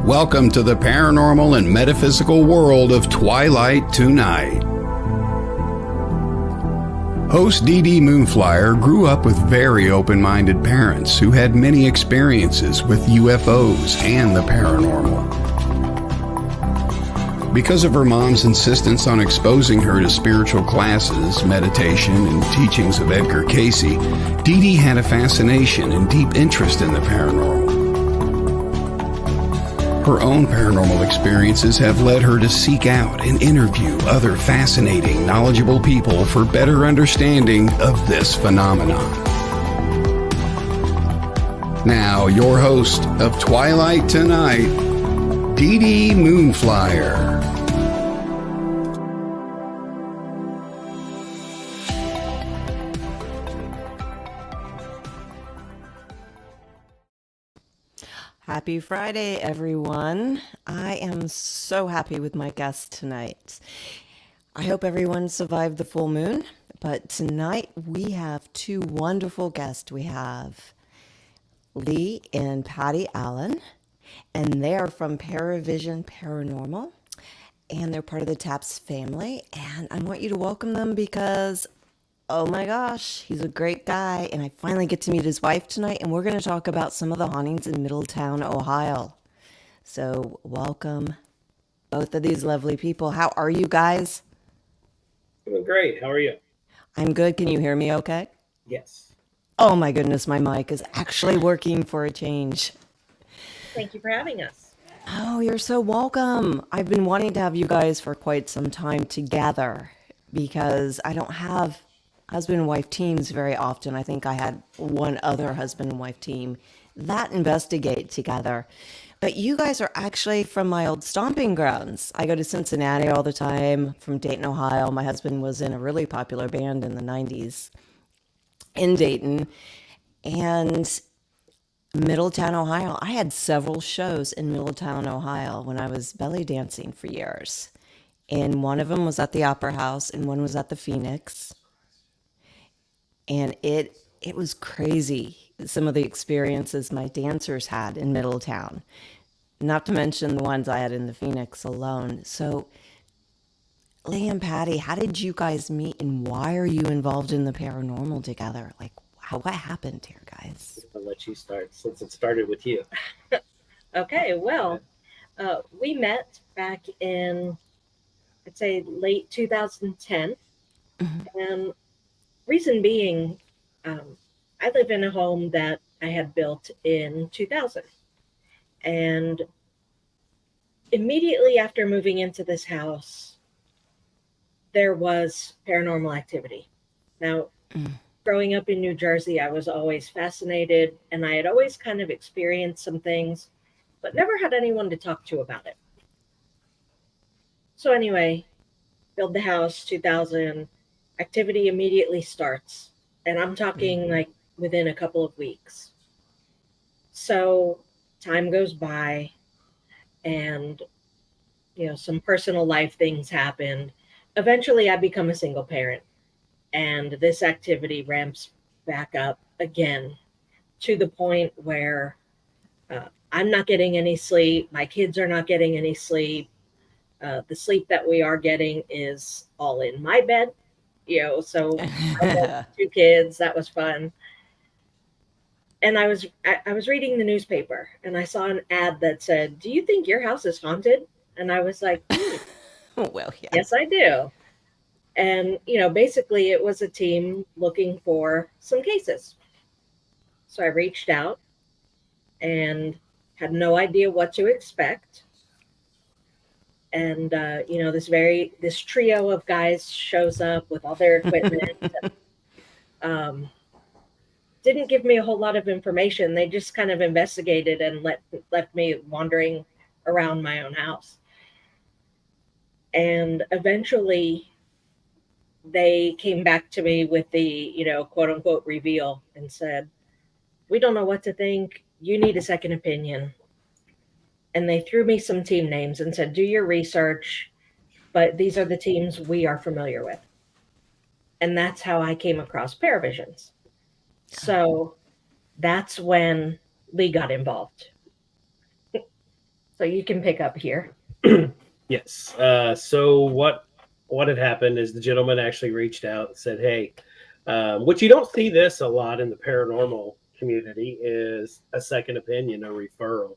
Welcome to the paranormal and metaphysical world of Twilight Tonight. Host Dee Moonflyer grew up with very open-minded parents who had many experiences with UFOs and the paranormal. Because of her mom's insistence on exposing her to spiritual classes, meditation, and teachings of Edgar Cayce, Dee had a fascination and deep interest in the paranormal. Her own paranormal experiences have led her to seek out and interview other fascinating, knowledgeable people for better understanding of this phenomenon. Now, your host of Twilight Tonight, Dee Moonflyer. Happy Friday, everyone. I am so happy with my guest tonight. I hope everyone survived the full moon, but tonight we have two wonderful guests. We have Lee and Patti Allen, and they are from ParaVizionz Paranormal, and they're part of the TAPS family, and I want you to welcome them because oh my gosh, he's a great guy, and I finally get to meet his wife tonight, and we're going to talk about some of the hauntings in Middletown, Ohio. So welcome, both of these lovely people. How are you guys? Doing great. How are you? I'm good. Can you hear me okay? Yes. Oh my goodness, my mic is actually working for a change. Thank you for having us. Oh, you're so welcome. I've been wanting to have you guys for quite some time together because I don't have husband and wife teams very often. I think I had one other husband and wife team that investigate together. But you guys are actually from my old stomping grounds. I go to Cincinnati all the time from Dayton, Ohio. My husband was in a really popular band in the 90s in Dayton. And Middletown, Ohio. I had several shows in Middletown, Ohio when I was belly dancing for years. And one of them was at the Opera House and one was at the Phoenix. And it was crazy, some of the experiences my dancers had in Middletown, not to mention the ones I had in the Phoenix alone. So, Lee and Patti, how did you guys meet and why are you involved in the paranormal together? Like, what happened here, guys? I'll let you start since it started with you. Okay, well, we met back in, I'd say, late 2010. Mm-hmm. And reason being, I live in a home that I had built in 2000. And immediately after moving into this house, there was paranormal activity. Now, growing up in New Jersey, I was always fascinated and I had always kind of experienced some things, but never had anyone to talk to about it. So anyway, build the house, 2000, activity immediately starts. And I'm talking like within a couple of weeks. So time goes by and, you know, some personal life things happened. Eventually I become a single parent and this activity ramps back up again to the point where I'm not getting any sleep. My kids are not getting any sleep. The sleep that we are getting is all in my bed. You know, so I had 2 kids. That was fun. And I was reading the newspaper and I saw an ad that said, "Do you think your house is haunted?" And I was like, well, yeah. Yes, I do. And, you know, basically it was a team looking for some cases. So I reached out and had no idea what to expect. And, you know, this trio of guys shows up with all their equipment. And, didn't give me a whole lot of information. They just kind of investigated and left me wandering around my own house. And eventually they came back to me with the, you know, quote unquote reveal and said, "We don't know what to think. You need a second opinion." And they threw me some team names and said, "Do your research. but these are the teams we are familiar with. And that's how I came across ParaVizionz. So that's when Lee got involved. So you can pick up here. Yes. So what had happened is the gentleman actually reached out and said, "Hey, which you don't see this a lot in the paranormal community, is a second opinion, a referral.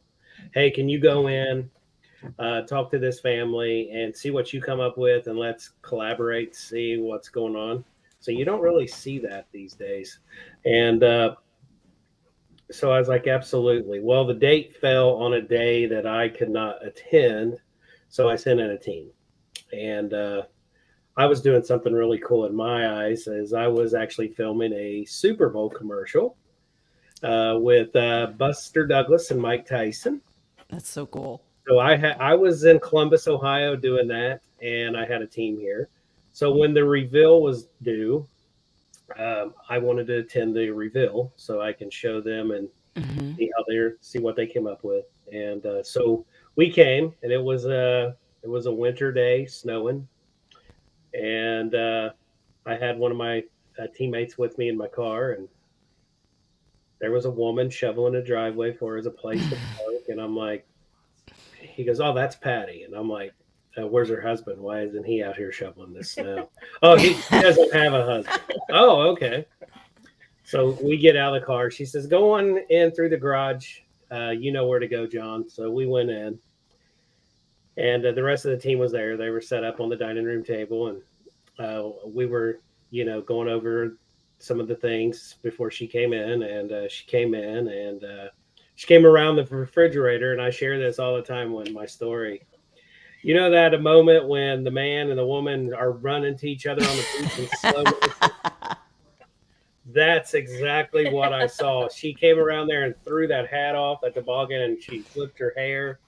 Hey, can you go in, talk to this family, and see what you come up with, and let's collaborate, see what's going on." So you don't really see that these days, and so I was like, absolutely. Well, the date fell on a day that I could not attend, so I sent in a team, and I was doing something really cool in my eyes, as I was actually filming a Super Bowl commercial with Buster Douglas and Mike Tyson. That's so cool. So I was in Columbus, Ohio, doing that, and I had a team here. So when the reveal was due, I wanted to attend the reveal so I can show them and see what they came up with. And so we came, and it was a winter day, snowing, and I had one of my teammates with me in my car, and there was a woman shoveling a driveway for her as a place to park, and I'm like, he goes, "Oh, that's Patti," and I'm like, "Where's her husband? Why isn't he out here shoveling this snow?" "Oh, he doesn't have a husband." "Oh, okay." So we get out of the car. She says, "Go on in through the garage. You know where to go, John." So we went in, and the rest of the team was there. They were set up on the dining room table, and we were, going over some of the things before she came in. And she came in, and she came around the refrigerator, and I share this all the time when my story. You know that a moment when the man and the woman are running to each other on the beach in slow motion? That's exactly what I saw. She came around there and threw that hat off at the toboggan, and she flipped her hair,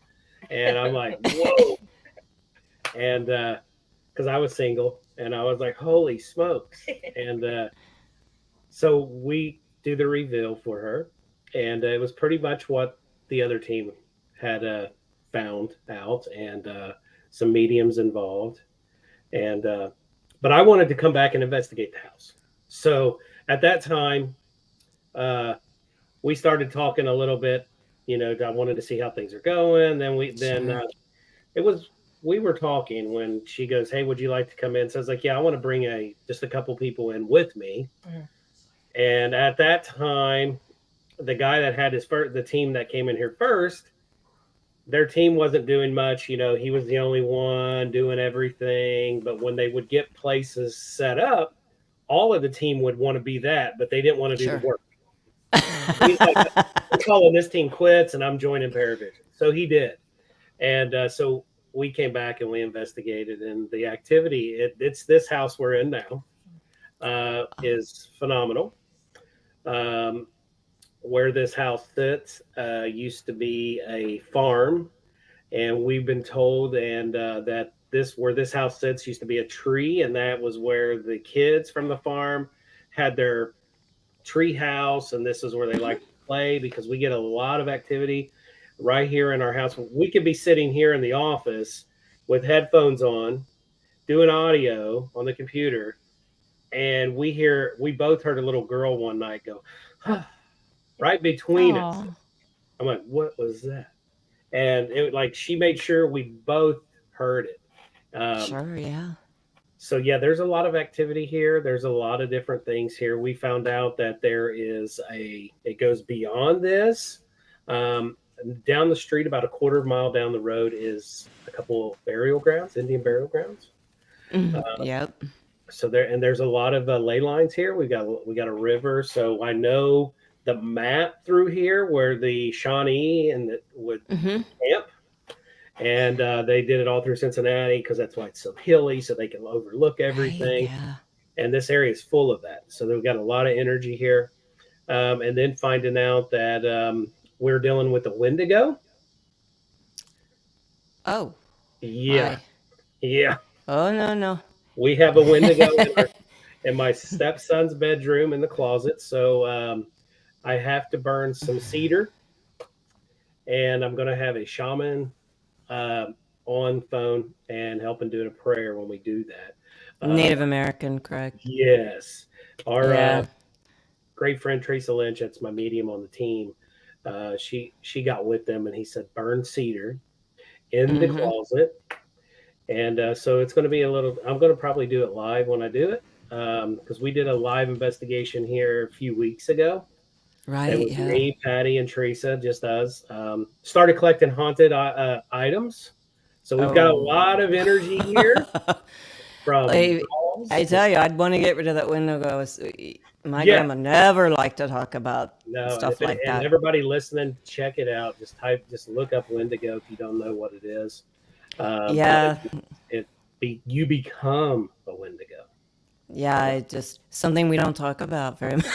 and I'm like, whoa. And because I was single, and I was like, holy smokes. And so we do the reveal for her, and it was pretty much what the other team had found out, and some mediums involved. And but I wanted to come back and investigate the house. So at that time, we started talking a little bit. I wanted to see how things are going. Then we were talking when she goes, "Hey, would you like to come in?" So I was like, "Yeah, I want to bring just a couple people in with me." Mm-hmm. And at that time, the guy that had the team that came in here first, their team wasn't doing much. He was the only one doing everything. But when they would get places set up, all of the team would want to be that, but they didn't want to do the work. He's like, "I'm calling this team quits, and I'm joining ParaVizionz." So he did. And so we came back and we investigated, and the activity, it's this house we're in now, is phenomenal. Where this house sits used to be a farm, and we've been told that where this house sits used to be a tree, and that was where the kids from the farm had their tree house, and this is where they like to play, because we get a lot of activity right here in our house. We could be sitting here in the office with headphones on, doing audio on the computer, and we both heard a little girl one night go, right between us. I'm like, what was that? And it she made sure we both heard it. Sure, yeah. So yeah, there's a lot of activity here. There's a lot of different things here. We found out that there is it goes beyond this. Down the street, about a quarter mile down the road, is a couple burial grounds, Indian burial grounds. Yep. So there's a lot of ley lines here. We got a river. So I know the map through here where the Shawnee would camp. And they did it all through Cincinnati, because that's why it's so hilly, so they can overlook everything. Right, yeah. And this area is full of that. So they've got a lot of energy here. And then finding out that we're dealing with the Wendigo. Oh. Yeah. Why? Yeah. Oh, no. We have a Wendigo in my stepson's bedroom in the closet. So I have to burn some cedar. And I'm going to have a shaman on phone and helping doing a prayer when we do that. Native American, correct? Yes. Our Yeah. great friend Teresa Lynch, that's my medium on the team. She got with them, and he said burn cedar in the Mm-hmm. closet. And so it's going to be a little. I'm going to probably do it live when I do it, because we did a live investigation here a few weeks ago. It Right. was Yeah. me, Patty, and Teresa, just us. Started collecting haunted items. So we've got a lot of energy here from I, calls. I tell you, I'd want to get rid of that Wendigo. My Yeah, grandma never liked to talk about no, stuff like and that. everybody listening, check it out. Just look up Wendigo if you don't know what it is. Yeah. You become a Wendigo. Yeah. It just something we don't talk about very much.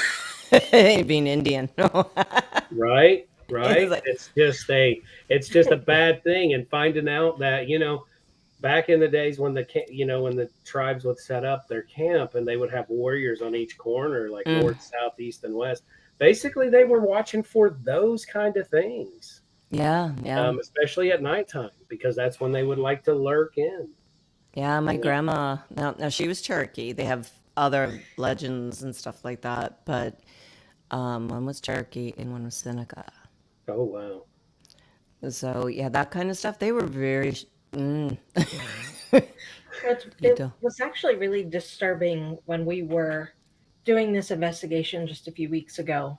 Being Indian. Right, It's right. like, It's just a bad thing, and finding out that back in the days when when the tribes would set up their camp and they would have warriors on each corner, like north, south, east, and west. Basically, they were watching for those kind of things. yeah. Yeah. Especially at nighttime, because that's when they would like to lurk in. Yeah, my grandma. Now she was Cherokee. They have other legends and stuff like that, but one was Cherokee and one was Seneca. Oh wow! So yeah, that kind of stuff. They were very. It was actually really disturbing when we were doing this investigation just a few weeks ago.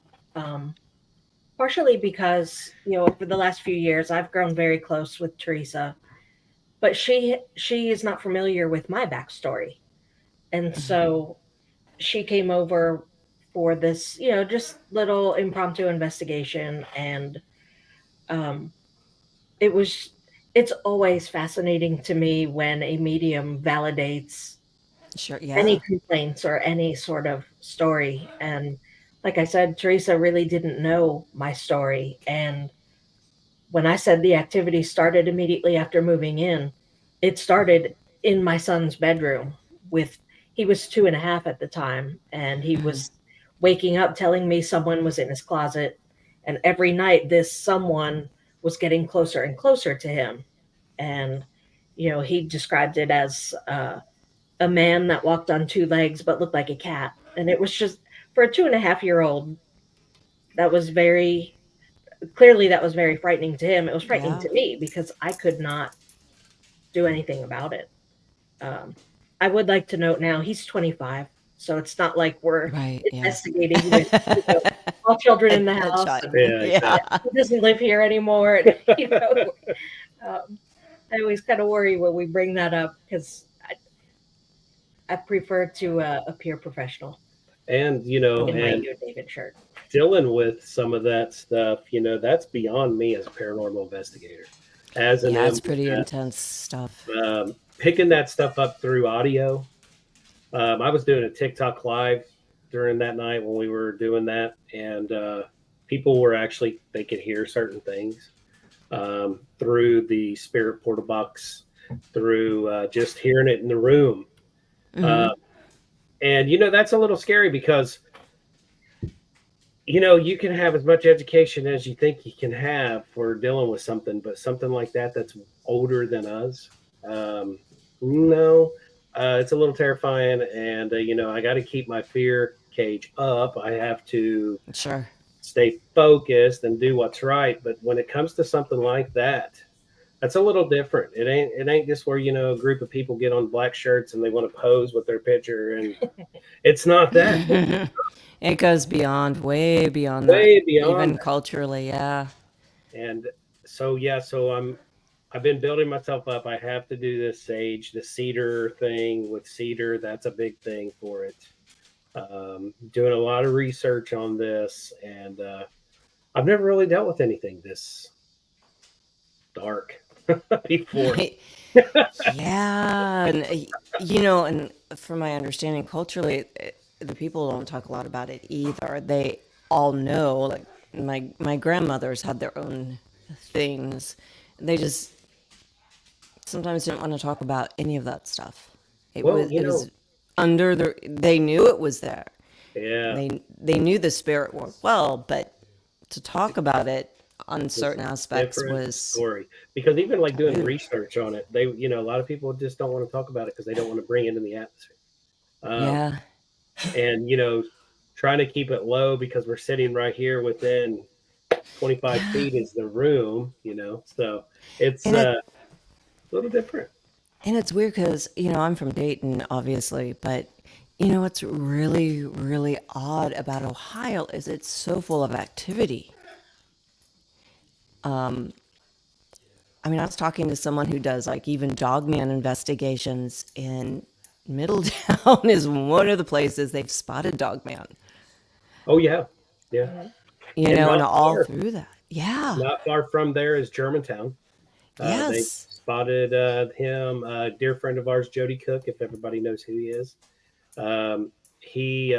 Partially because, over the last few years, I've grown very close with Teresa, but she is not familiar with my backstory. And so she came over for this, just little impromptu investigation. And it's always fascinating to me when a medium validates Sure. Yeah. any complaints or any sort of story. And like I said, Teresa really didn't know my story. And when I said the activity started immediately after moving in, it started in my son's bedroom he was 2.5 at the time. And he was waking up telling me someone was in his closet. And every night this someone was getting closer and closer to him. And, he described it as, a man that walked on 2 legs but looked like a cat. And it was just, for a 2.5-year-old, that was very frightening to him. It was frightening to me because I could not do anything about it. I would like to note now he's 25, so it's not like we're investigating with all children in the house. He doesn't live here anymore. I always kind of worry when we bring that up because I prefer to appear professional. And in my David shirt. Dealing with some of that stuff, that's beyond me as a paranormal investigator. It's pretty intense stuff. Picking that stuff up through audio. I was doing a TikTok live during that night when we were doing that, and people were they could hear certain things through the spirit portal box, through just hearing it in the room. And that's a little scary because you can have as much education as you think you can have for dealing with something, but something like that's older than us. It's a little terrifying, and I got to keep my fear cage up. I have to stay focused and do what's right. But when it comes to something like that, that's a little different. It ain't just where a group of people get on black shirts and they want to pose with their picture, and it's not that. It goes way beyond that, even culturally. And so I've been building myself up. I have to do this sage, the cedar thing with cedar. That's a big thing for it. Doing a lot of research on this, and I've never really dealt with anything this dark before. And and from my understanding, culturally, the people don't talk a lot about it either. They all know, like my grandmothers had their own things. They just sometimes didn't want to talk about any of that stuff. It was under they knew it was there. Yeah. They knew the spirit world well, but to talk about it on certain aspects Different was story, because even like doing research on it, they, you know, a lot of people just don't want to talk about it because they don't want to bring it in the atmosphere. yeah. And, you know, trying to keep it low because we're sitting right here within 25 feet is the room, you know, so it's And a little different. And it's weird because, you know, I'm from Dayton, obviously, but, you know, what's really, really odd about Ohio is it's so full of activity. I mean, I was talking to someone who does like even dogman investigations in Middletown is one of the places they've spotted dogman, Oh yeah, yeah. you And know, and all through that. Yeah. not far from there is Germantown. They Yes. spotted him, a dear friend of ours, Jody Cook, if everybody knows who he is. He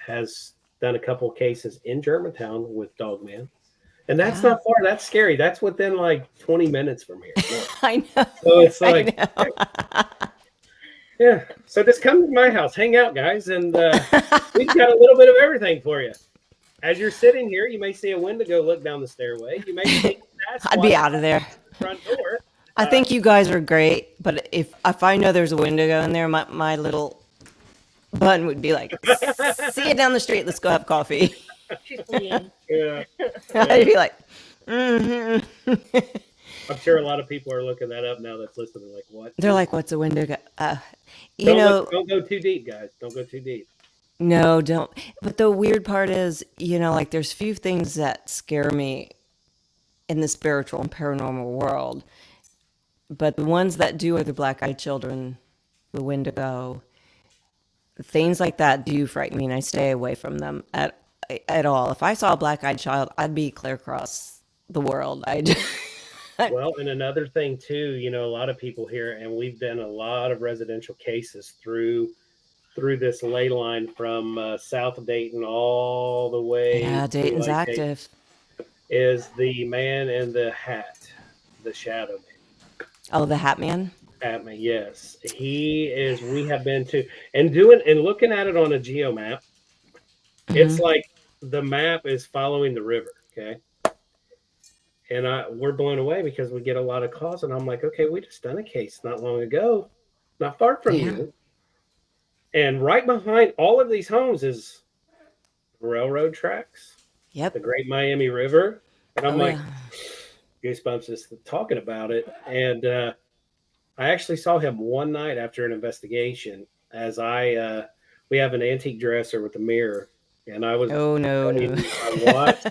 has done a couple cases in Germantown with Dogman. And that's not far. That's scary. That's within like 20 minutes from here. No. I know. So it's like, I know. yeah. So just come to my house, hang out, guys, and we've got a little bit of everything for you. As you're sitting here, you may see a Wendigo look down the stairway. You may see I'd be out of there. front door. I think you guys are great, but if I know there's a Wendigo in there, my little button would be like, see you down the street. Let's go have coffee. She's fleeing. Yeah. I'd be like, mm-hmm. I'm sure a lot of people are looking that up now that's listening. Like, what? They're like, what's a Wendigo? You know, don't go too deep, guys. Don't go too deep. no, don't. But the weird part is, you know, like there's few things that scare me in the spiritual and paranormal world. But the ones that do are the black-eyed children, the Wendigo, things like that do frighten me, and I stay away from them at all. If I saw a black-eyed child, I'd be clear across the world. Well, and another thing too, you know, a lot of people here, and we've done a lot of residential cases through this ley line from south of Dayton all the way. Yeah, Dayton's like active. is the man in the hat, the shadow man. Oh, the Hat Man? Hat man, yes. He is, we have been to, and looking at it on a geo map, it's like the map is following the river, okay? And we're blown away because we get a lot of calls, and I'm like, okay, we just done a case not long ago, not far from you. And right behind all of these homes is railroad tracks. Yep. The Great Miami River. And I'm like, goosebumps just talking about it. And I actually saw him one night after an investigation as we have an antique dresser with a mirror. And I was, I watched,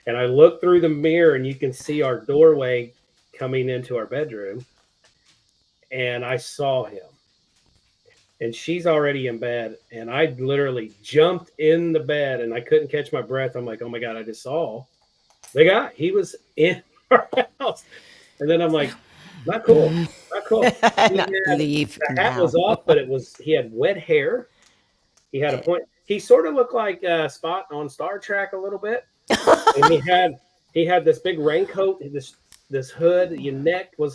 and I looked through the mirror and you can see our doorway coming into our bedroom. And I saw him. And she's already in bed. And I literally jumped in the bed and I couldn't catch my breath. I'm like, oh my God, I just saw the guy. He was in our house. And then I'm like, not cool. Not cool. Leave the hat was off, but he had wet hair. He had a point. He sort of looked like Spot on Star Trek a little bit. And he had this big raincoat, this hood,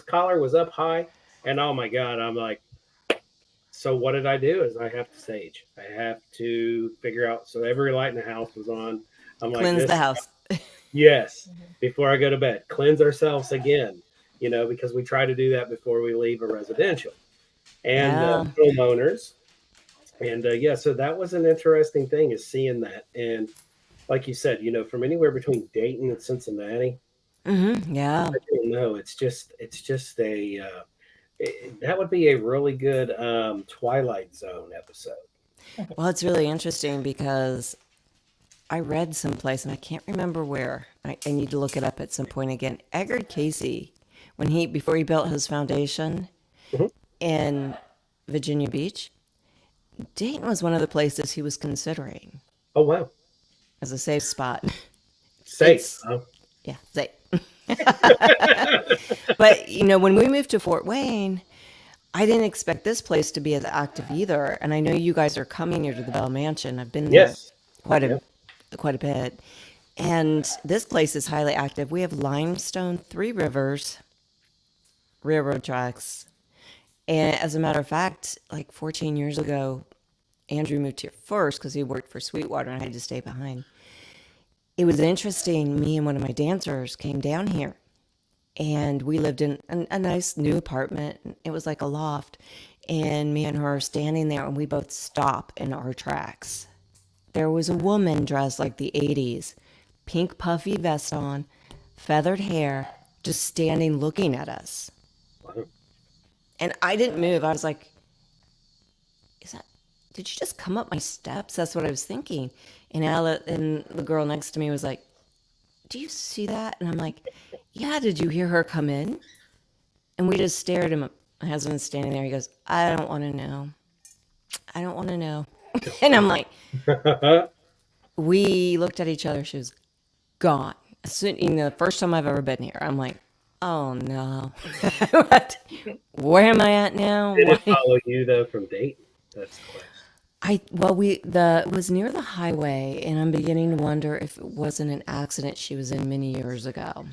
collar was up high. And oh my God, I'm like, so what did I do? Is I have to sage. I have to figure out. So every light in the house was on. I'm like, cleanse the house. Yes. Before I go to bed, cleanse ourselves again, you know, because we try to do that before we leave a residential and homeowners. And so that was an interesting thing, is seeing that. And like you said, you know, from anywhere between Dayton and Cincinnati. Yeah. I don't know. It's just that would be a really good Twilight Zone episode. Well, it's really interesting because I read someplace, and I can't remember where. I need to look it up at some point again. Edgar Casey, before he built his foundation in Virginia Beach, Dayton was one of the places he was considering. Oh, wow. As a safe spot. Safe. Yeah, safe. But, you know, when we moved to Fort Wayne, I didn't expect this place to be as active either. And I know you guys are coming here to the Bell Mansion. I've been there quite a bit. And this place is highly active. We have limestone, 3 rivers, railroad tracks. And as a matter of fact, like 14 years ago, Andrew moved here first because he worked for Sweetwater and I had to stay behind. it was interesting. Me and one of my dancers came down here, and we lived in a nice new apartment. It was like a loft, and me and her are standing there, and we both stop in our tracks. There was a woman dressed like the 80s, pink puffy vest on, feathered hair, just standing looking at us. And I didn't move. I was like, did you just come up my steps? That's what I was thinking. And and the girl next to me was like, do you see that? And I'm like, yeah, did you hear her come in? And we just stared at him. My husband's standing there. He goes, I don't want to know. I don't want to know. And I'm like, we looked at each other. She was gone. The first time I've ever been here, I'm like, oh no. What? Where am I at now? Did it follow you though from Dayton? That's the question. It was near the highway, and I'm beginning to wonder if it wasn't an accident she was in many years ago.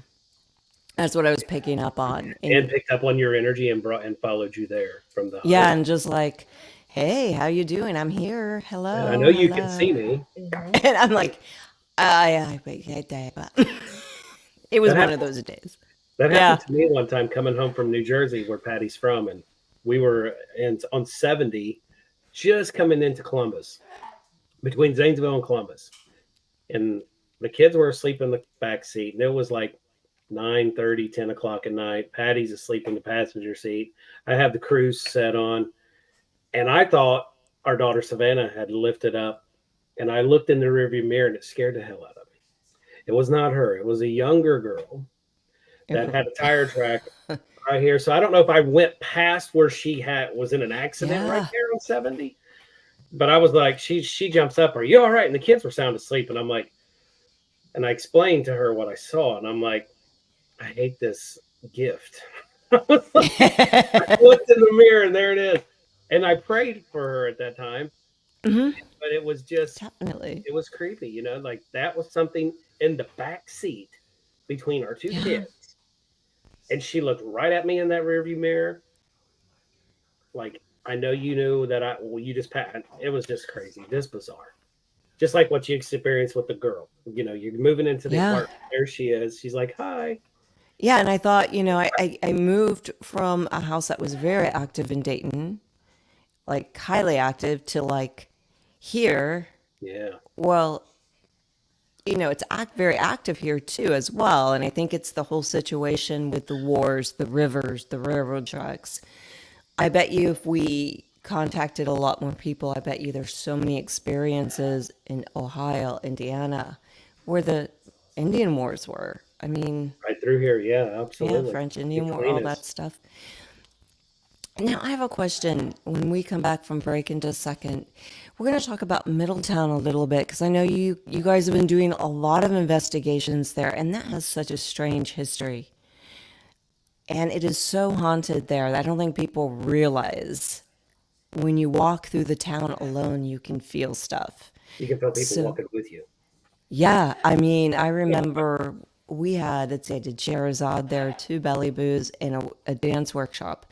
That's what I was picking up on. And picked up on your energy and followed you there from the highway. Yeah, and just like, hey, how you doing? I'm here. Hello. I know you can see me. And I'm like, it was one of those days. That happened to me one time coming home from New Jersey, where Patty's from, and we were on 70, just coming into Columbus, between Zanesville and Columbus. And the kids were asleep in the back seat, and it was like 9:30, 10 o'clock at night. Patty's asleep in the passenger seat. I have the cruise set on, and I thought our daughter Savannah had lifted up, and I looked in the rearview mirror, and it scared the hell out of me. It was not her. It was a younger girl that had a tire track right here. So I don't know if I went past where she was in an accident right there on 70. But I was like, she jumps up. Are you all right? And the kids were sound asleep. And I'm like, and I explained to her what I saw. And I'm like, I hate this gift. I looked in the mirror, and there it is. And I prayed for her at that time. Mm-hmm. But it was just, it was creepy. Like that was something in the back seat between our two kids. And she looked right at me in that rearview mirror. Like, I know you knew that you just passed. It was just crazy, just bizarre. Just like what you experienced with the girl. You're moving into the apartment. There she is. She's like, hi. Yeah, and I thought, I moved from a house that was very active in Dayton, like highly active, to like here. Yeah. Well, it's very active here too as well. And I think it's the whole situation with the wars, the rivers, the railroad tracks. I bet you if we contacted a lot more people, I bet you there's so many experiences in Ohio, Indiana, where the Indian Wars were. I mean, right through here. Yeah, absolutely. Yeah, French Indian War, all that stuff. Now I have a question. When we come back from break in just a second, we're going to talk about Middletown a little bit, because I know you guys have been doing a lot of investigations there, and that has such a strange history. And it is so haunted there that I don't think people realize when you walk through the town alone, you can feel stuff. You can feel people walking with you. Yeah, I mean, I remember we had, I did Sherazade there, 2 belly boos, and a dance workshop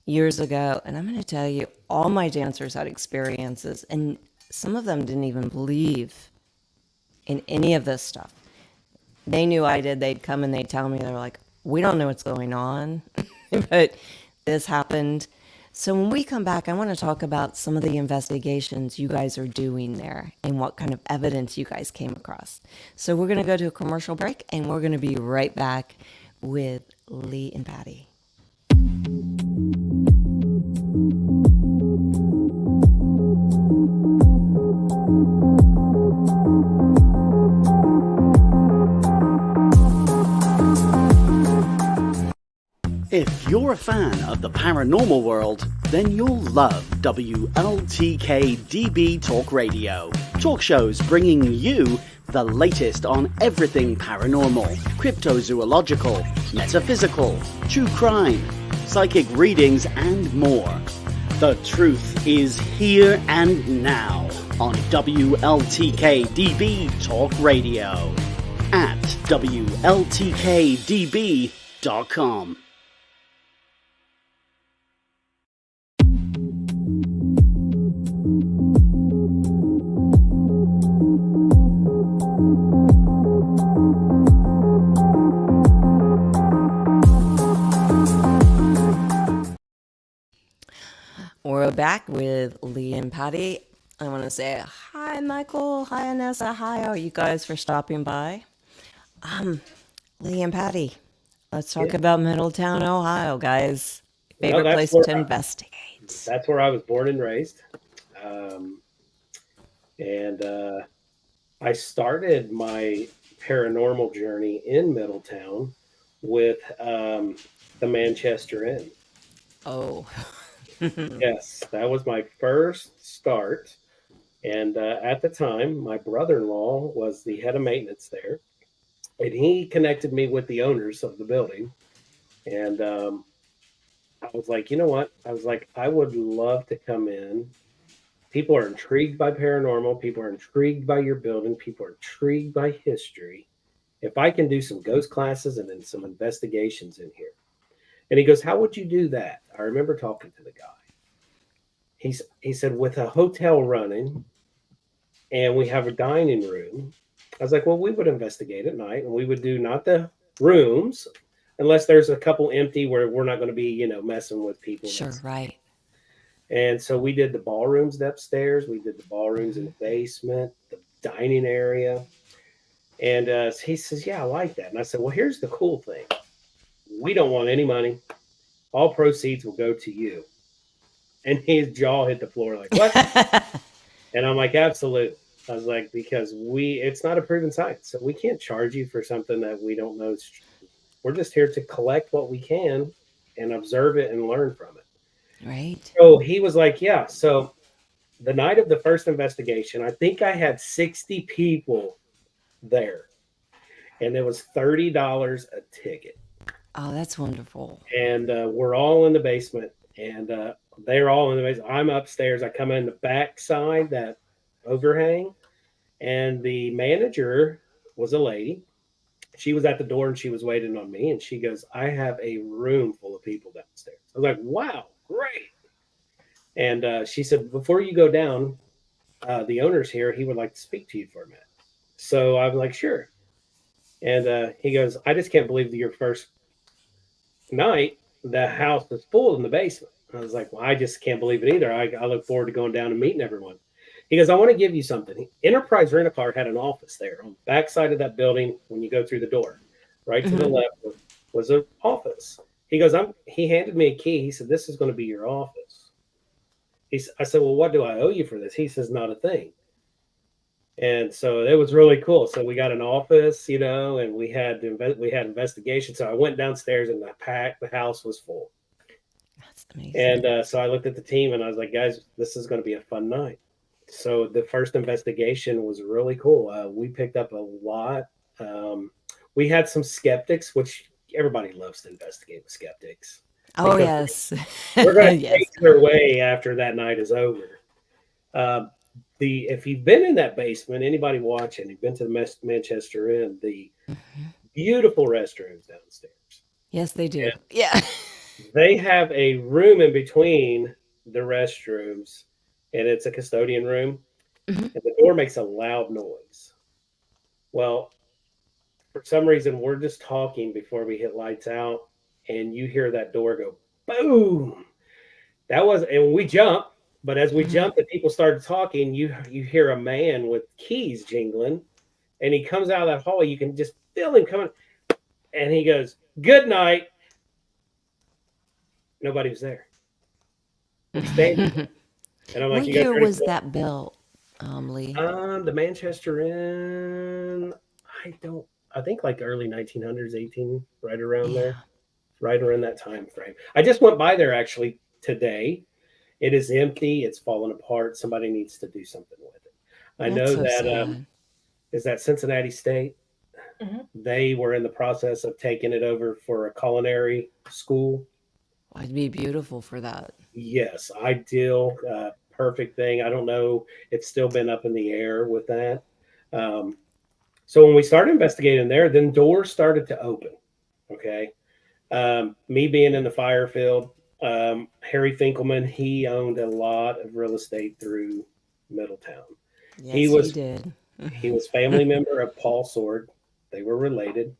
years ago. And I'm going to tell you, all my dancers had experiences, and some of them didn't even believe in any of this stuff. They knew I did. They'd come and they'd tell me, they were like, we don't know what's going on, but this happened. So when we come back, I want to talk about some of the investigations you guys are doing there and what kind of evidence you guys came across. So we're going to go to a commercial break, and we're going to be right back with Lee and Patti. If you're a fan of the paranormal world, then you'll love WLTK-DB Talk Radio. Talk shows bringing you the latest on everything paranormal, cryptozoological, metaphysical, true crime, psychic readings, and more. The truth is here and now on WLTK-DB Talk Radio at WLTK-DB.com. we're back with Lee and Patti. I want to say hi, Michael. Hi, Anessa. Hi, are you guys for stopping by? Lee and Patti, let's talk about Middletown, Ohio, guys. Favorite place to investigate. That's where I was born and raised. And I started my paranormal journey in Middletown with the Manchester Inn. Oh. Yes, that was my first start. And at the time, my brother-in-law was the head of maintenance there. And he connected me with the owners of the building. And I was like, you know what? I was like, I would love to come in. People are intrigued by paranormal. People are intrigued by your building. People are intrigued by history. If I can do some ghost classes and then some investigations in here. And he goes, how would you do that? I remember talking to the guy. He said, with a hotel running and we have a dining room. I was like, well, we would investigate at night and we would do not the rooms unless there's a couple empty where we're not going to be, messing with people. Sure, right. And so we did the ballrooms upstairs. We did the ballrooms in the basement, the dining area. And he says, yeah, I like that. And I said, well, here's the cool thing. We don't want any money. All proceeds will go to you. And his jaw hit the floor like, what? And I'm like, absolutely. I was like, because it's not a proven science. So we can't charge you for something that we don't know. We're just here to collect what we can and observe it and learn from it. Right. So he was like, yeah. So the night of the first investigation, I think I had 60 people there. And it was $30 a ticket. Oh, that's wonderful. And we're all in the basement. And they're all in the basement. I'm upstairs. I come in the back side, that overhang. And the manager was a lady. She was at the door and she was waiting on me. And she goes, I have a room full of people downstairs. I was like, wow, great. And she said, before you go down, the owner's here. He would like to speak to you for a minute. So I was like, sure. And he goes, I just can't believe that your first night, the house is full in the basement. I was like, well, I just can't believe it either. I look forward to going down and meeting everyone. He goes, I want to give you something. Enterprise Rent-A-Car had an office there on the back side of that building when you go through the door. Right to the left was an office. He goes, he handed me a key. He said, this is going to be your office. I said, well, what do I owe you for this? He says, not a thing. And so it was really cool. So we got an office, and we had investigation. So I went downstairs and the house was full. That's amazing. And so I looked at the team and I was like, guys, this is going to be a fun night. So the first investigation was really cool. We picked up a lot. We had some skeptics, which everybody loves to investigate with skeptics. Oh, yes. We're going to take their way after that night is over. If you've been in that basement, anybody watching, you've been to the Manchester Inn, the beautiful restrooms downstairs. Yes, they do. And yeah. They have a room in between the restrooms, and it's a custodian room, and the door makes a loud noise. Well, for some reason, we're just talking before we hit lights out, and you hear that door go boom. And we jump. But as we jumped and people started talking, you hear a man with keys jingling, and he comes out of that hallway. You can just feel him coming, and he goes, good night. Nobody was there. I'm standing. And I'm like, what year was that built, Lee? The Manchester Inn, I think like early 1900s, 18, right around there, right around that time frame. I just went by there actually today. It is empty. It's fallen apart. Somebody needs to do something with it. I know that is that Cincinnati State. They were in the process of taking it over for a culinary school. Well, it'd be beautiful for that. Yes, ideal, perfect thing. I don't know. It's still been up in the air with that. So when we started investigating there, then doors started to open. Okay. Me being in the fire field, Harry Finkelman, he owned a lot of real estate through Middletown. Yes, he did. He was family member of Paul Sword. They were related.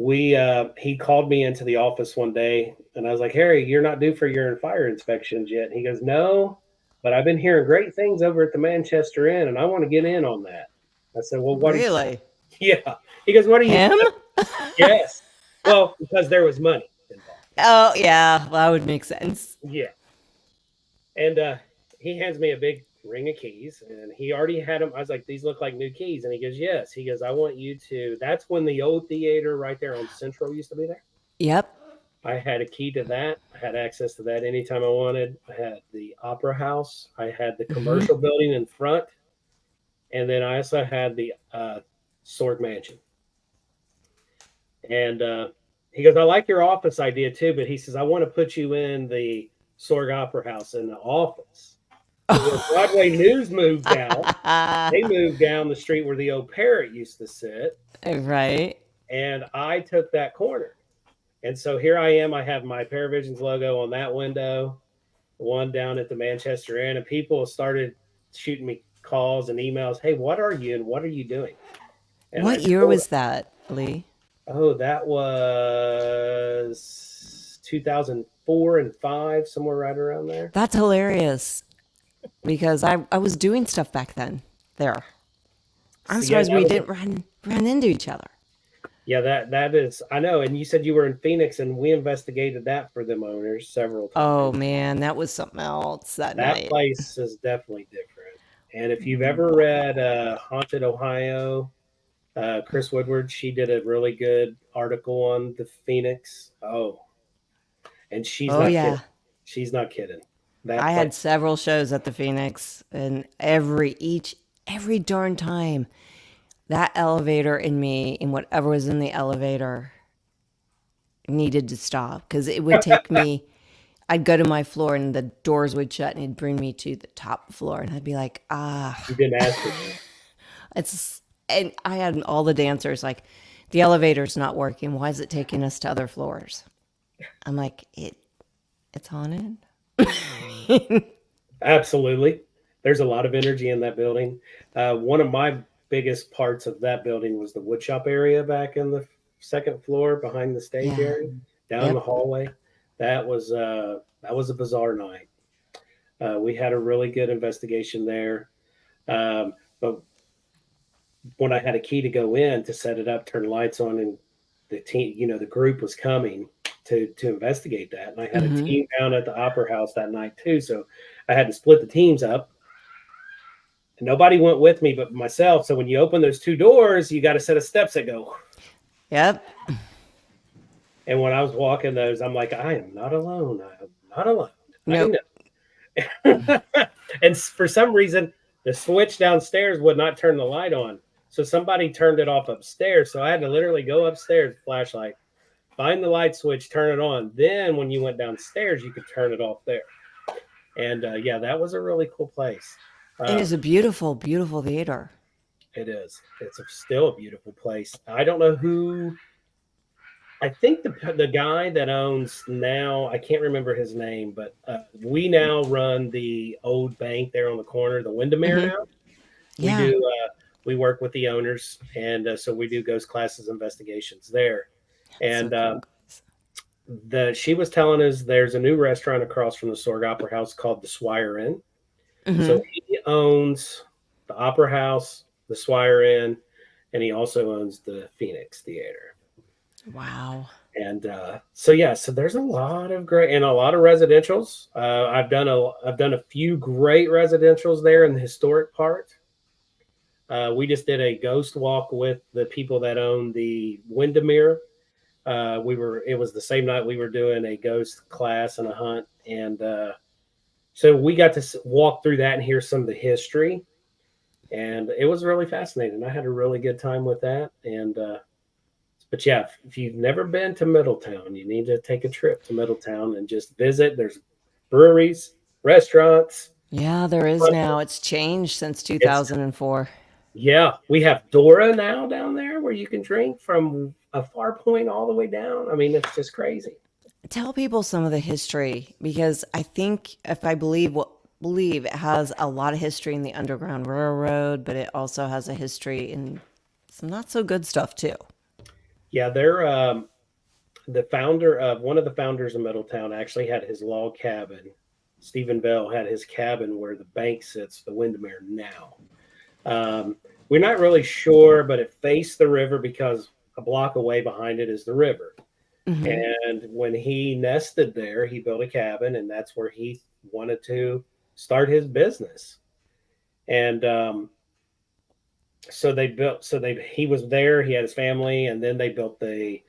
he called me into the office one day, and I was like, Harry, you're not due for your fire inspections yet. And he goes, no, but I've been hearing great things over at the Manchester Inn, and I want to get in on that. I said, well, what? Really? Yeah. He goes, what are you? Him? Yes. Well, because there was money involved. Oh, yeah. Well, that would make sense. Yeah. And he hands me a big ring of keys, and he already had them. I was like, these look like new keys. And he goes, yes. He goes, I want you to. That's when the old theater right there on Central used to be there. Yep. I had a key to that. I had access to that anytime I wanted. I had the Opera House. I had the commercial building in front. And then I also had the Sorg Mansion. And he goes, I like your office idea too, but he says, I want to put you in the Sorg Opera House in the office. So when Broadway News moved out, they moved down the street where the old parrot used to sit. Right. And I took that corner. And so here I am. I have my ParaVizionz logo on that window, one down at the Manchester Inn, and people started shooting me calls and emails. Hey, what are you and what are you doing? And what year was that, Lee? Oh, that was 2004 and 5, somewhere right around there. That's hilarious because I was doing stuff back then there. I'm surprised we didn't run into each other. Yeah, that is, I know. And you said you were in Phoenix, and we investigated that for them owners several times. Oh, man, that was something else that night. That place is definitely different. And if you've ever read Haunted Ohio, Chris Woodward, she did a really good article on the Phoenix. Oh, and she's not kidding. She's not kidding. I had several shows at the Phoenix, and every darn time, that elevator in me and whatever was in the elevator needed to stop because it would take me. I'd go to my floor and the doors would shut and it'd bring me to the top floor, and I'd be like, You didn't ask for it. And I had all the dancers like, the elevator's not working. Why is it taking us to other floors? I'm like, it's haunted. Absolutely. There's a lot of energy in that building. One of my biggest parts of that building was the woodshop area back in the second floor behind the stage area, down the hallway. That was a bizarre night. We had a really good investigation there. But when I had a key to go in to set it up, turn the lights on, and the team, the group was coming to investigate that. And I had a team down at the Opera House that night too. So I had to split the teams up. And nobody went with me but myself. So when you open those two doors, you got a set of steps that go. Yep. And when I was walking those, I'm like, I am not alone. I am not alone. Nope. And for some reason, the switch downstairs would not turn the light on. So somebody turned it off upstairs. So I had to literally go upstairs, flashlight, find the light switch, turn it on. Then when you went downstairs, you could turn it off there. And that was a really cool place. It is a beautiful, beautiful theater. It is. It's still a beautiful place. I don't know who. I think the guy that owns now, I can't remember his name, but we now run the old bank there on the corner, the Windermere now. Yeah. We work with the owners, and so we do ghost classes investigations there. And so cool. She was telling us there's a new restaurant across from the Sorg Opera House called the Swire Inn. So he owns the Opera House, the Swire Inn, and he also owns the Phoenix Theater. Wow. And so there's a lot of great and a lot of residentials. I've done a few great residentials there in the historic part. We just did a ghost walk with the people that own the Windermere. It was the same night we were doing a ghost class and a hunt, and so we got to walk through that and hear some of the history, and it was really fascinating. I had a really good time with that. And but yeah, if you've never been to Middletown, you need to take a trip to Middletown and just visit. There's breweries, restaurants. Yeah, there is now. It's changed since 2004. Yeah, we have Dora now down there where you can drink from a far point all the way down. I mean, it's just crazy. Tell people some of the history, because I think, if I believe it has a lot of history in the Underground Railroad, but it also has a history in some not so good stuff too. Yeah, they're the founder of one of the founders of Middletown actually had his log cabin. Stephen Bell had his cabin where the bank sits, the Windermere now. We're not really sure, but it faced the river because a block away behind it is the river. And when he nested there, he built a cabin, and that's where he wanted to start his business. And he was there, he had his family, and then they built the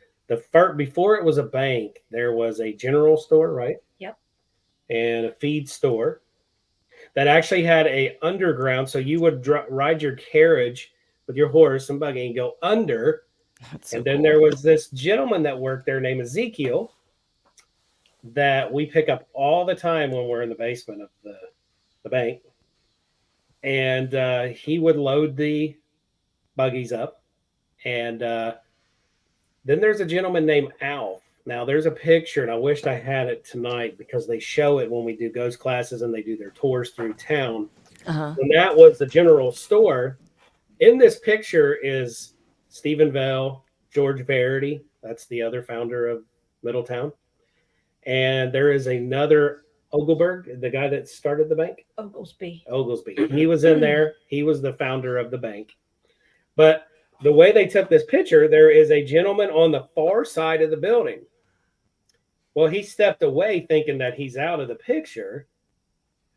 first, before it was a bank, there was a general store, right? Yep. And a feed store that actually had a underground, so you would ride your carriage with your horse and buggy and go under. That's so and then cool. there was this gentleman that worked there named Ezekiel that we pick up all the time when we're in the basement of the bank. And he would load the buggies up. And then there's a gentleman named Alf. Now, there's a picture, and I wished I had it tonight because they show it when we do ghost classes and they do their tours through town. And that was the general store. In this picture is Stephen Bell, George Verity. That's the other founder of Middletown. And there is another Oglesberg, the guy that started the bank. Oglesby. He was in there. He was the founder of the bank. But the way they took this picture, there is a gentleman on the far side of the building. Well, he stepped away thinking that he's out of the picture,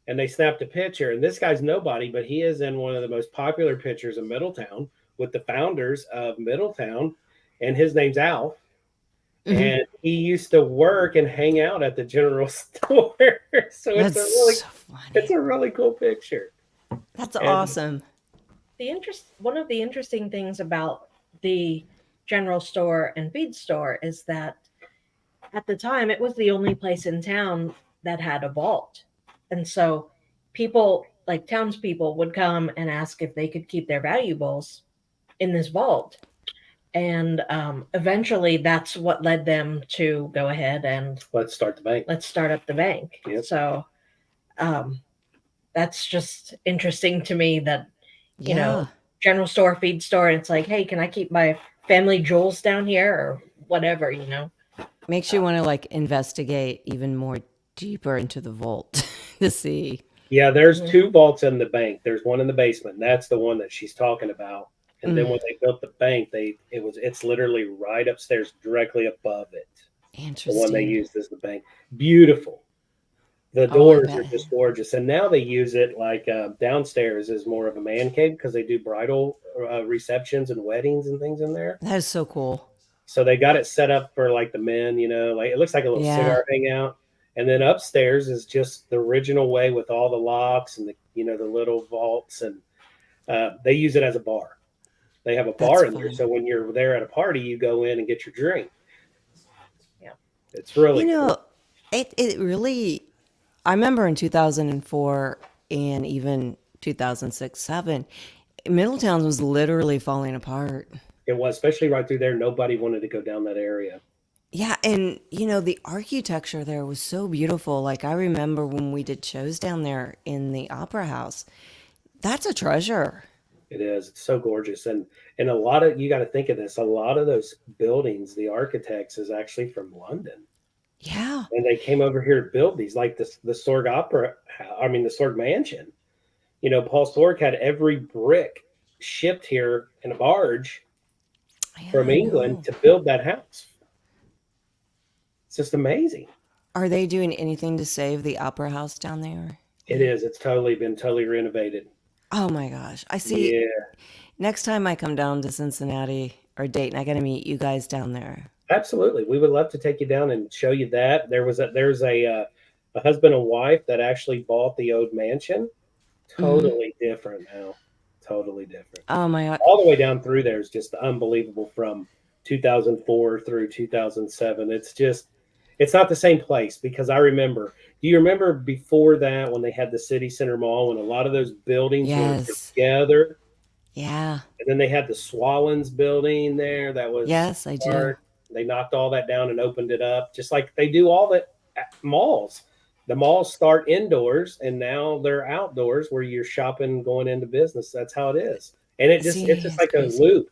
and they snapped a picture. And this guy's nobody, but he is in one of the most popular pictures of Middletown with the founders of Middletown, and his name's Alf. And he used to work and hang out at the general store. So it's a really cool picture. That's awesome. One of the interesting things about the general store and feed store is that at the time it was the only place in town that had a vault. And so people, like townspeople, would come and ask if they could keep their valuables in this vault. And eventually that's what led them to go ahead and let's start up the bank. Yep. So that's just interesting to me that, you know, general store, feed store, it's like, hey, can I keep my family jewels down here or whatever, you know? Makes you want to like investigate even more deeper into the vault to see. Yeah, there's two vaults in the bank. There's one in the basement. And that's the one that she's talking about. And then when they built the bank, it's literally right upstairs, directly above it. Interesting. The one they used as the bank. Beautiful. The doors are just gorgeous. And now they use it like downstairs is more of a man cave because they do bridal receptions and weddings and things in there. That is so cool. So they got it set up for like the men, you know, like it looks like a little cigar hangout. And then upstairs is just the original way with all the locks and the little vaults, and they use it as a bar. They have a bar in there, so when you're there at a party, you go in and get your drink. Yeah, it's really cool. It really. I remember in 2004 and even 2006-07, Middletown was literally falling apart. It was, especially right through there. Nobody wanted to go down that area. Yeah, and the architecture there was so beautiful. Like I remember when we did shows down there in the Opera House. That's a treasure. It is. It's so gorgeous. And a lot of, you got to think of this, a lot of those buildings, the architects is actually from London. Yeah. And they came over here to build these, like the Sorg the Sorg Mansion. You know, Paul Sorg had every brick shipped here in a barge from England to build that house. It's just amazing. Are they doing anything to save the Opera House down there? It is. It's been totally renovated. Oh my gosh. I see. Yeah. Next time I come down to Cincinnati or Dayton, I got to meet you guys down there. Absolutely. We would love to take you down and show you that. There's a husband and wife that actually bought the old mansion. Totally different now. Totally different. Oh my God. All the way down through there is just unbelievable from 2004 through 2007. It's not the same place because I remember. Do you remember before that when they had the City Center Mall when a lot of those buildings were together? Yeah. And then they had the Swallens building there. That was yes, I do. They knocked all that down and opened it up, just like they do all the malls. The malls start indoors and now they're outdoors where you're shopping, going into business. That's how it is. And it's just like a loop.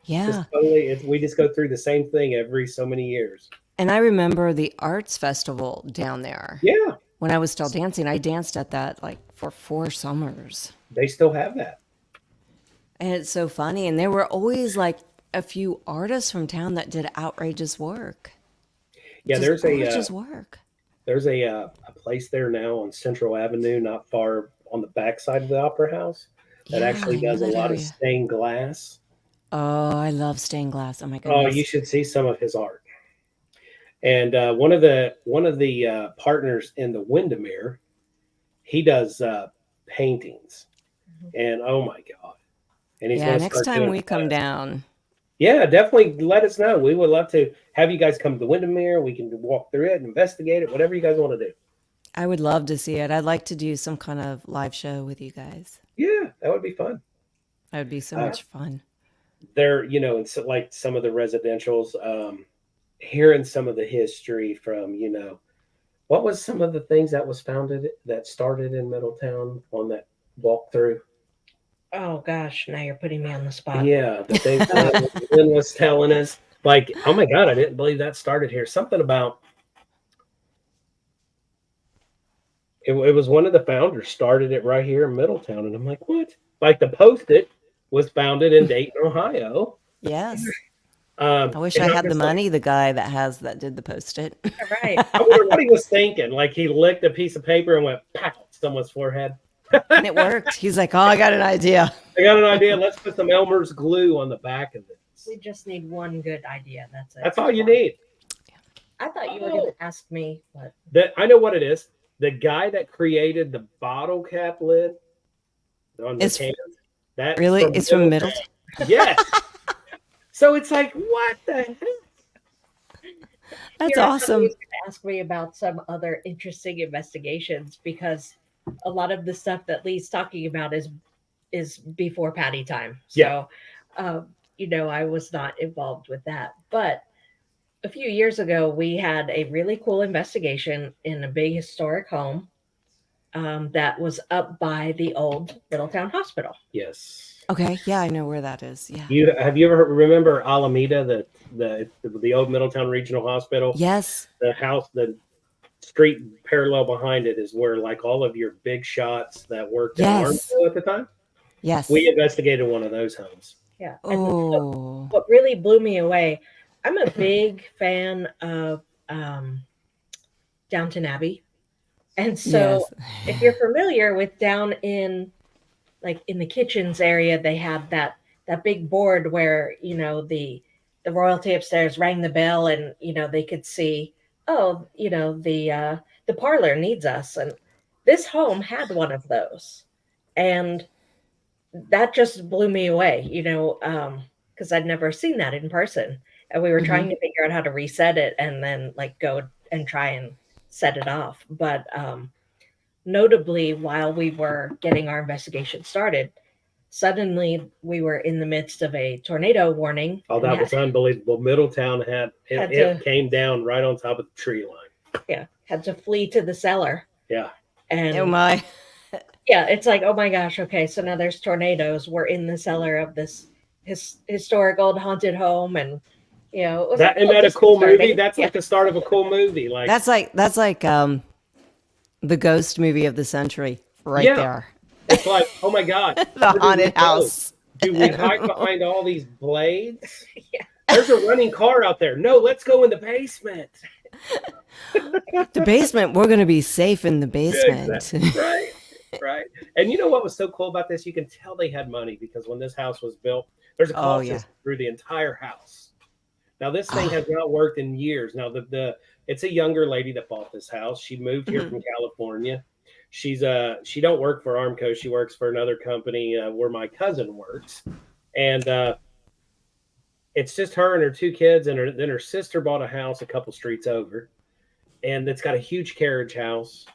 Yeah. Just totally, we just go through the same thing every so many years. And I remember the arts festival down there. Yeah. When I was still dancing, I danced at that like for 4 summers. They still have that. And it's so funny. And there were always like a few artists from town that did outrageous work. Yeah, Just there's gorgeous work. there's a place there now on Central Avenue, not far on the backside of the Opera House, that Yeah, actually I know does a that lot of area. stained glass. Oh, I love stained glass. Oh my Oh, goodness. you should see some of his art. And one of the partners in the Windermere, he does paintings, and oh my god! And he's Yeah, going to next start time doing we come class. down. Yeah, definitely let us know. We would love to have you guys come to the Windermere. We can walk through it, investigate it, whatever you guys want to do. I would love to see it. I'd like to do some kind of live show with you guys. Yeah, that would be fun. That would be so much fun. There, and so like some of the residentials, hearing some of the history from, what was some of the things that started in Middletown on that walkthrough? Oh gosh, now you're putting me on the spot. Yeah, the things that Lynn was telling us. Like, oh my God, I didn't believe that started here. Something about it was one of the founders started it right here in Middletown. And I'm like, what? Like the Post-it was founded in Dayton, Ohio. Yes. I I wish I had the money, the guy that did the Post-it. Right. I wonder what he was thinking. Like he licked a piece of paper and went, pow, someone's forehead. And it worked. He's like, oh, I got an idea. I got an idea. Let's put some Elmer's glue on the back of this. We just need one good idea. That's it. That's all you need. I thought you were going to ask me what. I know what it is. The guy that created the bottle cap lid on the cans. That really? It's from Middletown? Yes. So it's like, what the heck? That's Here, I thought awesome. you were gonna ask me about some other interesting investigations, because a lot of the stuff that Lee's talking about is before Patty time. So, I was not involved with that. But a few years ago, we had a really cool investigation in a big historic home that was up by the old Middletown Hospital. Yes. Okay. Yeah, I know where that is. Yeah. Have you ever remember Alameda, the old Middletown Regional Hospital? Yes. The house, the street parallel behind it is where like all of your big shots that worked in Armstrong at the time. Yes. We investigated one of those homes. Yeah. Oh. What really blew me away, I'm a big fan of Downton Abbey. And so if you're familiar with down in the kitchens area, they have that big board where, the royalty upstairs rang the bell and, they could see, the parlor needs us. And this home had one of those. And that just blew me away, because I'd never seen that in person. And we were trying to figure out how to reset it and then go and try and set it off. But notably, while we were getting our investigation started, suddenly we were in the midst of a tornado warning. Oh, that was unbelievable. Middletown it came down right on top of the tree line. Yeah, had to flee to the cellar. Yeah. And oh my. Yeah, it's like, oh my gosh, okay, so now there's tornadoes. We're in the cellar of this historic old haunted home, and it was isn't that a cool movie? That's like the start of a cool movie. Like that's like the ghost movie of the century right there. It's like, oh my God. The haunted house. Do we hide behind all these blades? Yeah. There's a running car out there. No, let's go in the basement. The basement, we're going to be safe in the basement. Exactly. Right. And you know what was so cool about this? You can tell they had money, because when this house was built, there's a call system through the entire house. Now, this thing has not worked in years. Now, it's a younger lady that bought this house. She moved here from California. She don't work for Armco. She works for another company where my cousin works. And it's just her and her 2 kids. And then her sister bought a house a couple streets over. And it's got a huge carriage house.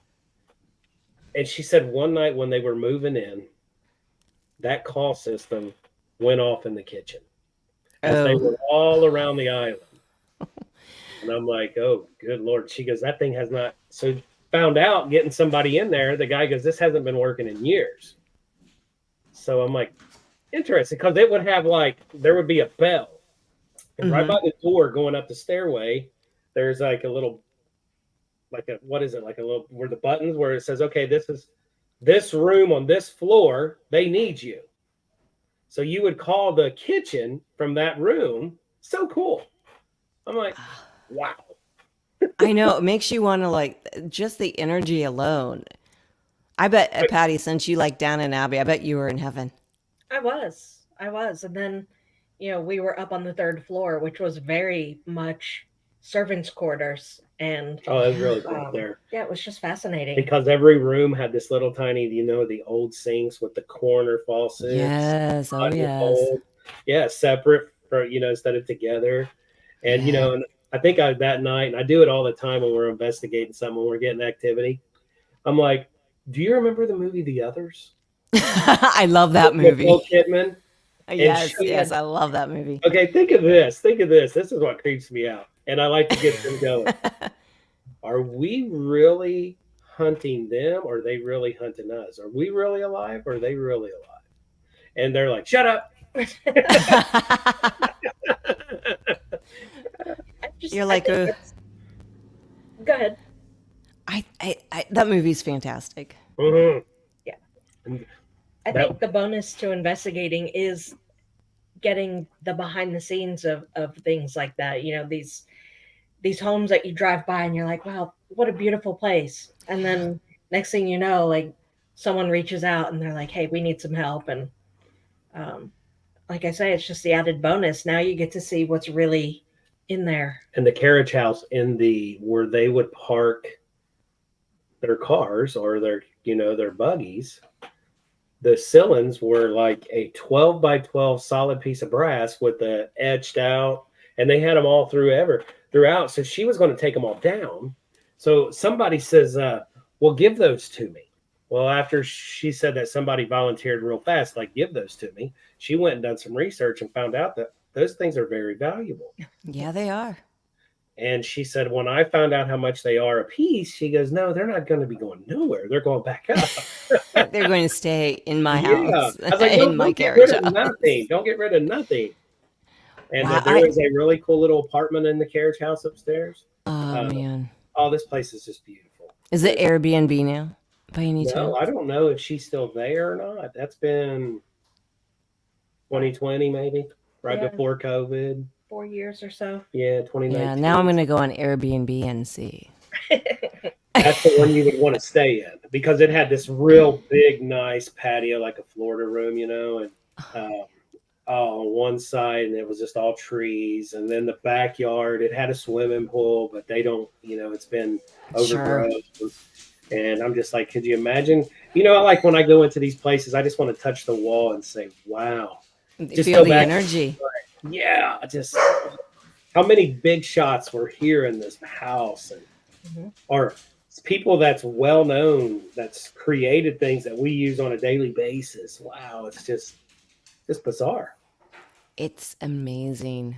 And she said one night when they were moving in, that call system went off in the kitchen. As they were all around the island. And I'm like, oh, good Lord. She goes, that thing has not. So found out getting somebody in there. The guy goes, this hasn't been working in years. So I'm like, interesting, because it would have like, there would be a bell. And right Mm-hmm. by the door going up the stairway, there's like a little, like a, what is it? Like a little, where the buttons where it says, okay, this is this room on this floor, they need you. So you would call the kitchen from that room. So cool. I'm like, wow. I know. It makes you want to like just the energy alone. I bet, Patty, since you like Downton Abbey, I bet you were in heaven. I was. And then, we were up on the third floor, which was very much servants' quarters. And Oh, that was really cool there. yeah, it was just fascinating. Because every room had this little tiny, the old sinks with the corner faucets. Yes. Oh, yes. Old, yeah, separate for, instead of together. And, Yeah. and I think that night, and I do it all the time when we're investigating something, when we're getting activity, I'm like, do you remember the movie The Others? I love that movie. Nicole Kidman. Yes, I love that movie. Okay, think of this. This is what creeps me out. And I like to get them going. Are we really hunting them, or are they really hunting us? Are we really alive, or are they really alive? And they're like, shut up. You're like, go ahead. I that movie's fantastic. Mm-hmm. Yeah. I think the bonus to investigating is getting the behind the scenes of things like that. These homes that you drive by and you're like, wow, what a beautiful place. And then next thing you know, like someone reaches out and they're like, hey, we need some help. And like I say, it's just the added bonus. Now you get to see what's really in there. And the carriage house where they would park their cars or their buggies, the ceilings were like a 12 by 12 solid piece of brass with the etched out, and they had them all throughout. So she was going to take them all down. So somebody says, well, give those to me. Well, after she said that, somebody volunteered real fast, like, give those to me. She went and done some research and found out that those things are very valuable. Yeah, they are. And she said, when I found out how much they are a piece, she goes, no, they're not going to be going nowhere. They're going back up. They're going to stay in my house. I was like, in my get carriage rid of house. nothing. Don't get rid of nothing. And Wow, there was a really cool little apartment in the carriage house upstairs. Oh, man. Oh, this place is just beautiful. Is it Airbnb now, by any chance? No, I don't know if she's still there or not. That's been 2020, maybe, right before COVID. 4 years or so. Yeah, 2019. Yeah, now I'm going to go on Airbnb and see. That's the one you would want to stay in, because it had this real big, nice patio, like a Florida room, and on one side, and it was just all trees. And then the backyard, it had a swimming pool, but they don't, it's been overgrown. Sure. And I'm just like, could you imagine? Like when I go into these places, I just want to touch the wall and say, wow. Just feel the energy. Yeah, just how many big shots were here in this house, and or people that's well known, that's created things that we use on a daily basis. Wow, it's just bizarre. It's amazing.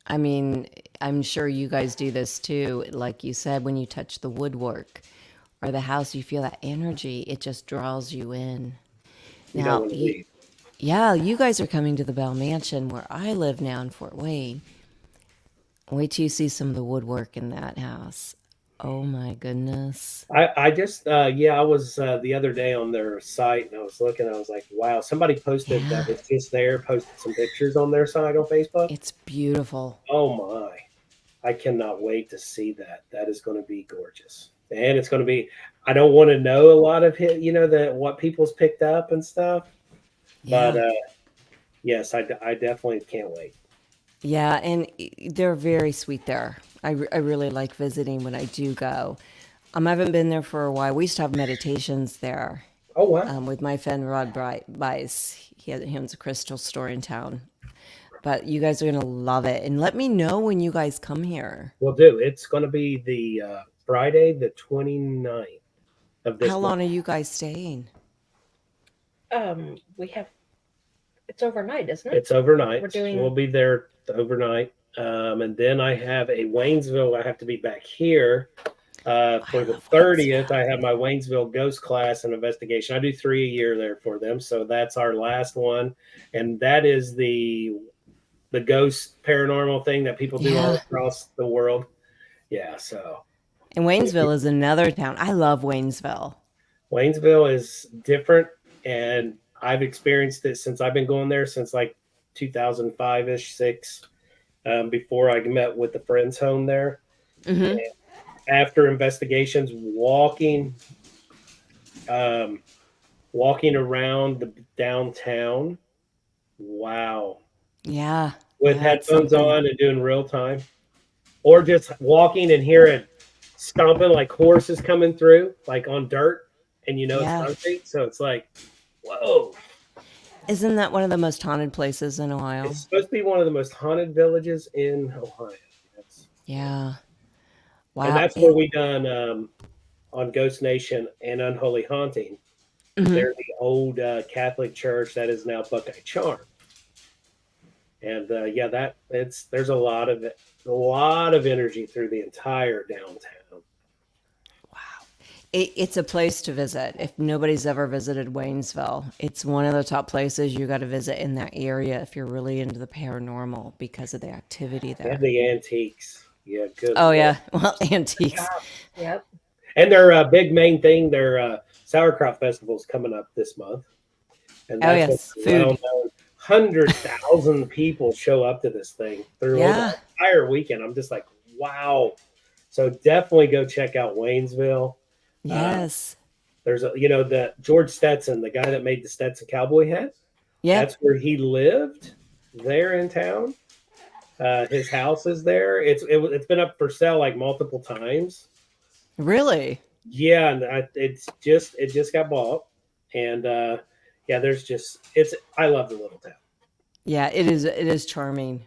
I mean, I'm sure you guys do this too. Like you said, when you touch the woodwork or the house, you feel that energy. It just draws you in. Now, yeah, you guys are coming to the Bell Mansion where I live now in Fort Wayne. Wait till you see some of the woodwork in that house. Oh my goodness. I just, I was the other day on their site, and I was looking, I was like, wow, somebody posted that was just there, posted some pictures on their site on Facebook. It's beautiful. Oh my. I cannot wait to see that. That is going to be gorgeous. And it's going to be, I don't want to know a lot of it, what people's picked up and stuff. Yeah. But yes, I definitely can't wait. Yeah, and they're very sweet there. I really like visiting when I do go. I haven't been there for a while. We used to have meditations there. Oh, wow. With my friend Rod Bice. He owns a crystal store in town. But you guys are going to love it. And let me know when you guys come here. Will do. It's going to be the Friday, the 29th of this month. How long are you guys staying? It's overnight, isn't it? It's overnight. We'll be there overnight. And then I have a Waynesville. I have to be back here For the 30th, I have my Waynesville ghost class and investigation. I do 3 a year there for them. So that's our last one. And that is the ghost paranormal thing that people do all across the world. Yeah. So. And Waynesville is another town. I love Waynesville. Waynesville is different. And I've experienced it since I've been going there since like 2005-ish, 6, before I met with the friend's home there. Mm-hmm. After investigations, walking around the downtown. Wow. Yeah. With headphones on and doing real time. Or just walking and hearing stomping like horses coming through, like on dirt, and it's concrete. So it's like, whoa. Isn't that one of the most haunted places in Ohio? It's supposed to be one of the most haunted villages in Ohio. Yeah. Wow. And that's where we done on Ghost Nation and Unholy Haunting. Mm-hmm. They're the old Catholic church that is now Buckeye Charm. And there's a lot of energy through the entire downtown. Wow. It's a place to visit. If nobody's ever visited Waynesville, it's one of the top places you got to visit in that area if you're really into the paranormal because of the activity there. And the antiques. Yeah, good. Oh, yeah. Well, antiques. Yep. And their big main thing, their sauerkraut festival is coming up this month. And that's food. 100,000 people show up to this thing through the entire weekend. I'm just like, wow. So definitely go check out Waynesville. Yes. There's the George Stetson, the guy that made the Stetson cowboy hat. Yeah. That's where he lived there in town. His house is there. It's been up for sale like multiple times. Really? Yeah, and it just got bought, and I love the little town. Yeah, it is charming,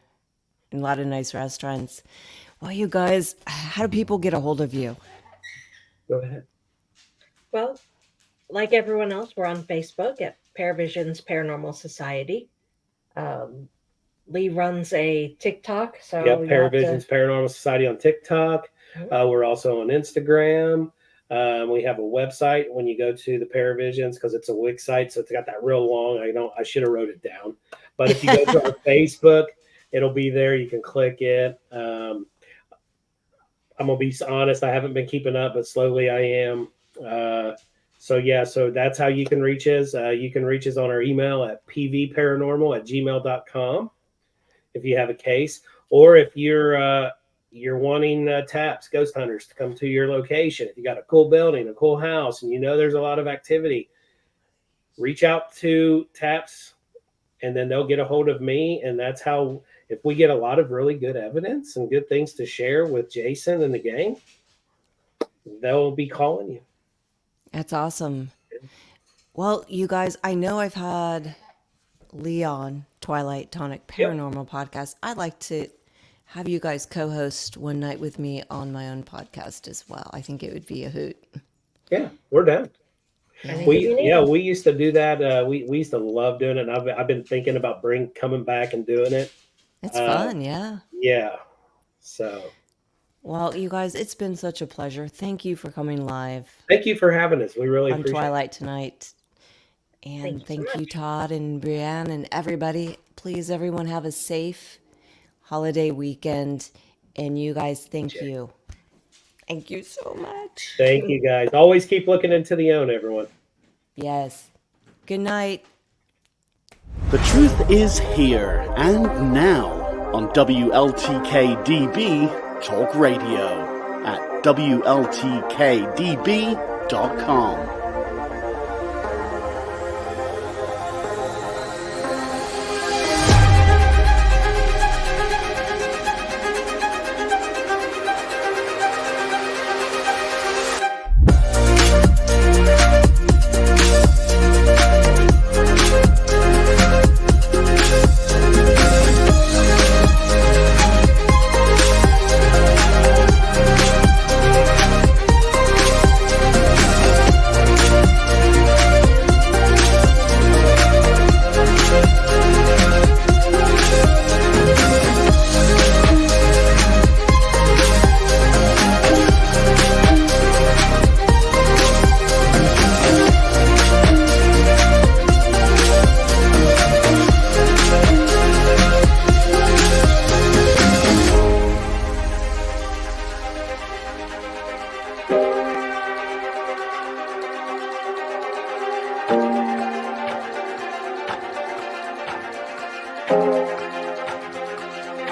and a lot of nice restaurants. Well, you guys, how do people get a hold of you? Go ahead. Well, like everyone else, we're on Facebook at ParaVizionz Paranormal Society. Lee runs a TikTok. So ParaVizionz Paranormal Society on TikTok. We're also on Instagram. We have a website when you go to the ParaVizionz because it's a Wix site, so it's got that real long. I should have wrote it down. But if you go to our Facebook, it'll be there. You can click it. I'm gonna be honest. I haven't been keeping up, but slowly I am. So that's how you can reach us. You can reach us on our email at pvparanormal@gmail.com. If you have a case, or if you're wanting TAPS, ghost hunters, to come to your location. If you got a cool building, a cool house, and there's a lot of activity, reach out to TAPS, and then they'll get a hold of me. And that's how, if we get a lot of really good evidence and good things to share with Jason and the gang, they'll be calling you. That's awesome. Well, you guys, I know I've had Leon, Twilight Tonic Paranormal Podcast. I'd like to have you guys co-host one night with me on my own podcast as well. I think it would be a hoot. Yeah, we're down. We used to do that. We used to love doing it. And I've been thinking about coming back and doing it. It's fun, yeah. Yeah. So. Well, you guys, it's been such a pleasure. Thank you for coming live. Thank you for having us. We really appreciate it. On Twilight tonight. And thank you, Todd and Brianne and everybody. Please, everyone, have a safe holiday weekend. And you guys, thank you. Thank you so much. Thank you, guys. Always keep looking into the own, everyone. Yes. Good night. The truth is here and now on WLTK-DB Talk Radio at WLTK-DB.com. you.